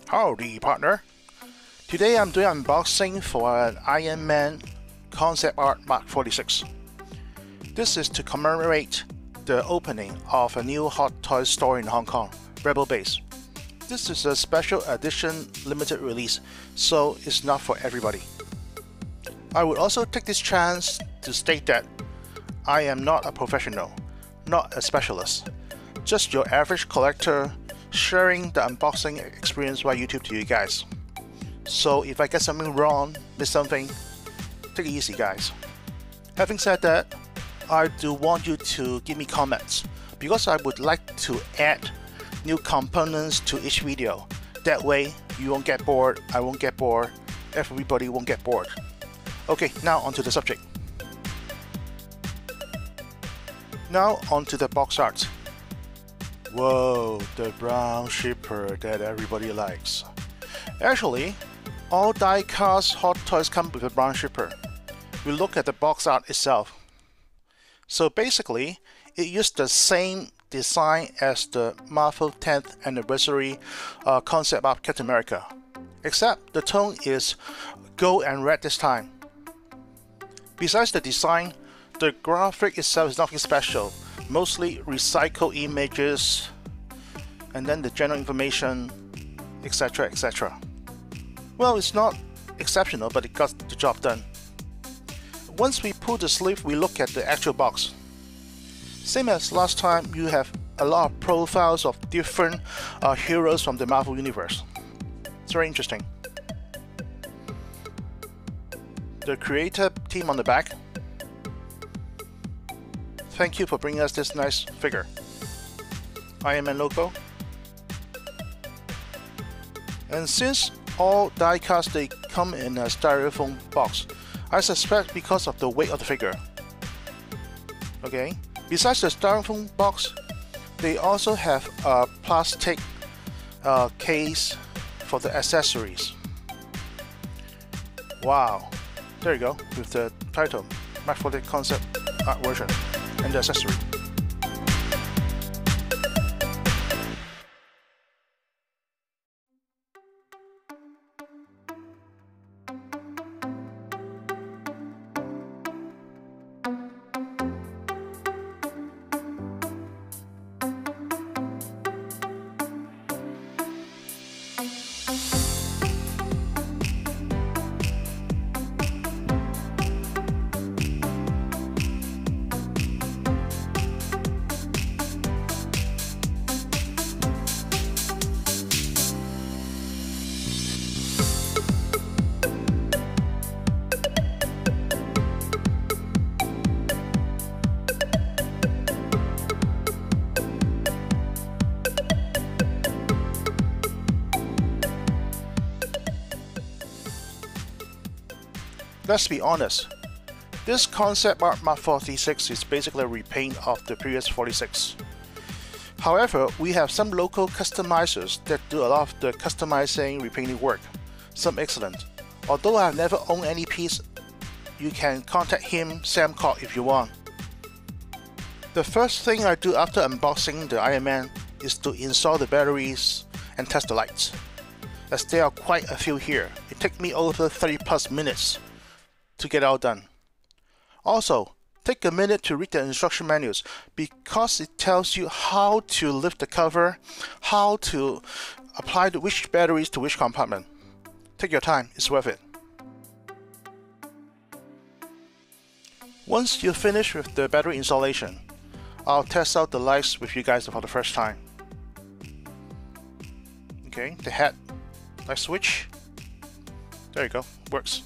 Howdy, partner. Today I'm doing unboxing for an IRONMAN concept art Mark 46. This is to commemorate the opening of a new hot toy store in Hong Kong, Rebel Base. This is a special edition limited release, so it's not for everybody. I would also take this chance to state that I am not a professional, not a specialist, just your average collector sharing the unboxing experience via YouTube to you guys. So if I get something wrong, miss something, take it easy guys. Having said that, I do want you to give me comments because I would like to add new components to each video. That way you won't get bored, I won't get bored, everybody won't get bored. Okay, now onto the subject. Now onto the box art. Whoa, the brown shipper that everybody likes. Actually, all die-cast hot toys come with a brown shipper. We look at the box art itself. So basically, it used the same design as the Marvel 10th anniversary concept art Captain America, except the tone is gold and red this time. Besides the design, the graphic itself is nothing special, mostly recycled images and then the general information, etc, etc. Well, it's not exceptional, but it got the job done. Once we pull the sleeve, we look at the actual box. Same as last time, you have a lot of profiles of different heroes from the Marvel universe. It's very interesting. The creator team on the back. Thank you for bringing us this nice figure. IRONMAN logo. And since all die-cast they come in a styrofoam box, I suspect because of the weight of the figure. Okay. Besides the styrofoam box, they also have a plastic case for the accessories. Wow. There you go, with the title, Mark 46 concept art version, and the accessory. Let's be honest, this concept art Mark 46 is basically a repaint of the previous 46. However, we have some local customizers that do a lot of the customizing, repainting work. Some excellent. Although I have never owned any piece, you can contact him, Sam Cock, if you want. The first thing I do after unboxing the IRONMAN is to install the batteries and test the lights. As there are quite a few here, it takes me over 30+ minutes to get it all done. Also, take a minute to read the instruction manuals because it tells you how to lift the cover, how to apply which batteries to which compartment. Take your time, it's worth it. Once you finish with the battery installation, I'll test out the lights with you guys for the first time. Okay, the head light switch. There you go, works.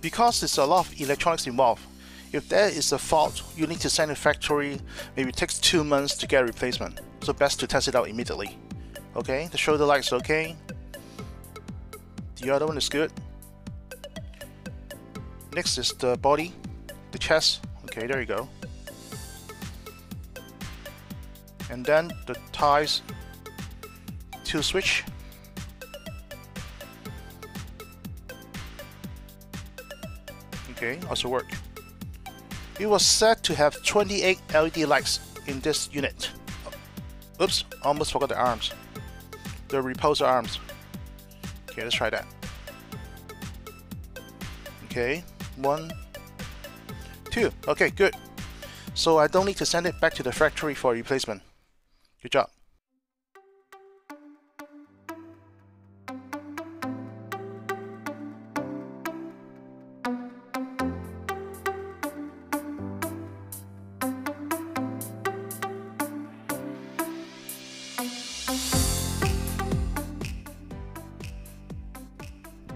Because there's a lot of electronics involved, if there is a fault, you need to send it factory, maybe it takes 2 months to get a replacement. So best to test it out immediately. Okay, the shoulder light's okay. The other one is good. Next is the body, the chest. Okay, there you go. And then the ties to switch. Okay, also work. It was said to have 28 LED lights in this unit. Oops, almost forgot the arms. the repulsor arms. Okay, let's try that. Okay, 1, 2. Okay, good. So I don't need to send it back to the factory for replacement. Good job.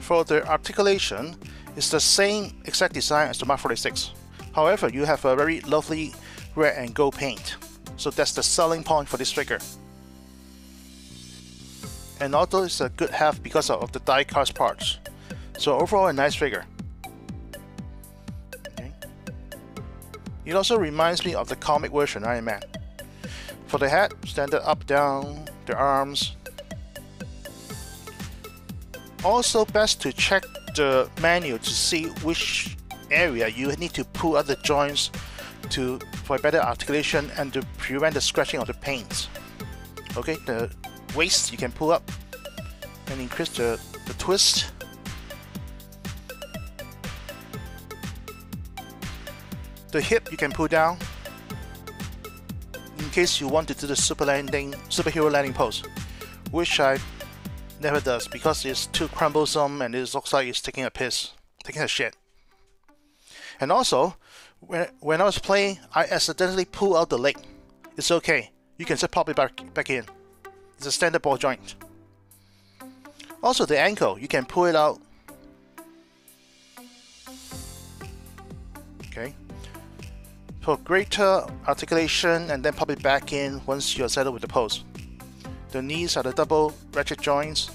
For the articulation, it's the same exact design as the Mark 46. However, you have a very lovely red and gold paint. So that's the selling point for this figure. And although it's a good half because of the die-cast parts. So overall, a nice figure. Okay. It also reminds me of the comic version Iron Man. For the head, standard up, down, the arms. Also best to check the manual to see which area you need to pull out the joints for better articulation and to prevent the scratching of the paints. Okay, the waist you can pull up and increase the twist. The hip you can pull down in case you want to do the superhero landing pose, which I never does because it's too cumbersome and it looks like it's taking a shit. And also, when I was playing, I accidentally pulled out the leg. It's okay, you can just pop it back in. It's a standard ball joint. Also the ankle, you can pull it out. Okay. For greater articulation and then pop it back in once you're settled with the pose. The knees are the double ratchet joints.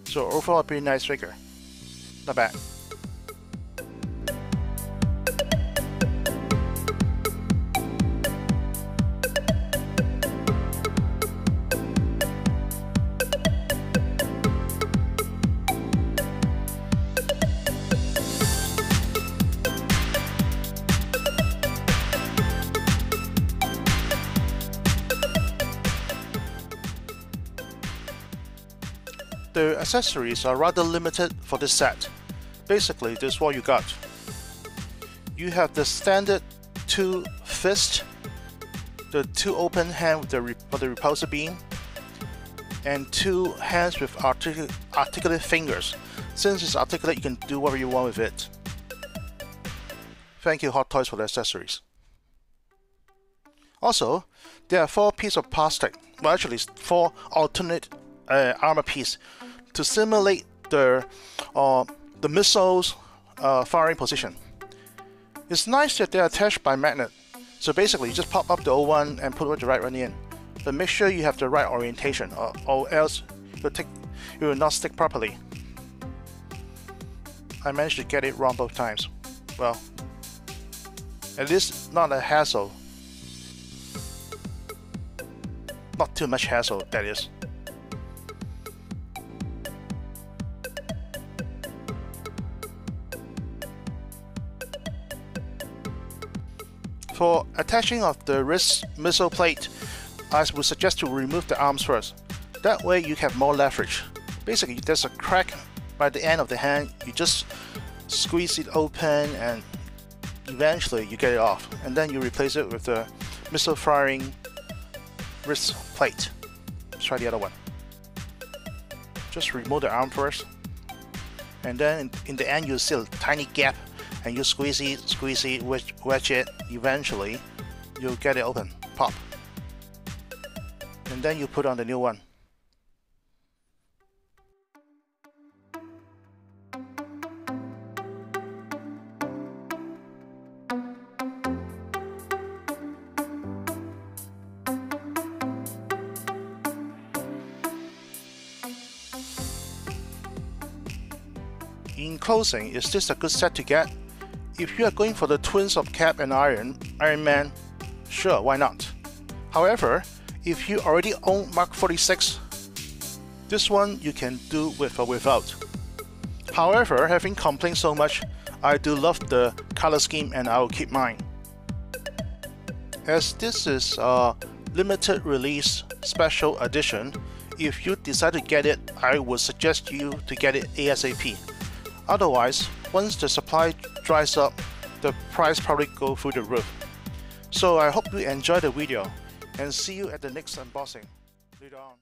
So overall a pretty nice figure. Not bad. The accessories are rather limited for this set. Basically, this is what you got. You have the standard 2 fist, the 2 open hand for the repulsor beam, and 2 hands with articulate fingers. Since it's articulate, you can do whatever you want with it. Thank you Hot Toys for the accessories. Also, there are 4 pieces of plastic, well actually 4 alternate armor piece to simulate the missile's firing position. It's nice that they're attached by magnet, so basically you just pop up the old one and put the right one in. But make sure you have the right orientation or else it will not stick properly. I managed to get it wrong both times. Well, at least not a hassle. Not too much hassle, that is. For attaching of the wrist missile plate, I would suggest to remove the arms first. That way you have more leverage. Basically, there's a crack by the end of the hand, you just squeeze it open and eventually you get it off. And then you replace it with the missile firing wrist plate. Let's try the other one. Just remove the arm first. And then in the end, you'll see a tiny gap and you squeeze it, wedge it, eventually you'll get it open, pop. And then you put on the new one. In closing, is this a good set to get? If you are going for the twins of Cap and Iron Man, sure, why not? However, if you already own Mark 46, this one you can do with or without. However, having complained so much, I do love the color scheme and I will keep mine. As this is a limited release special edition. If you decide to get it, I would suggest you to get it ASAP. Otherwise, once the supply dries up, the price probably go through the roof. So I hope you enjoy the video and see you at the next unboxing later on.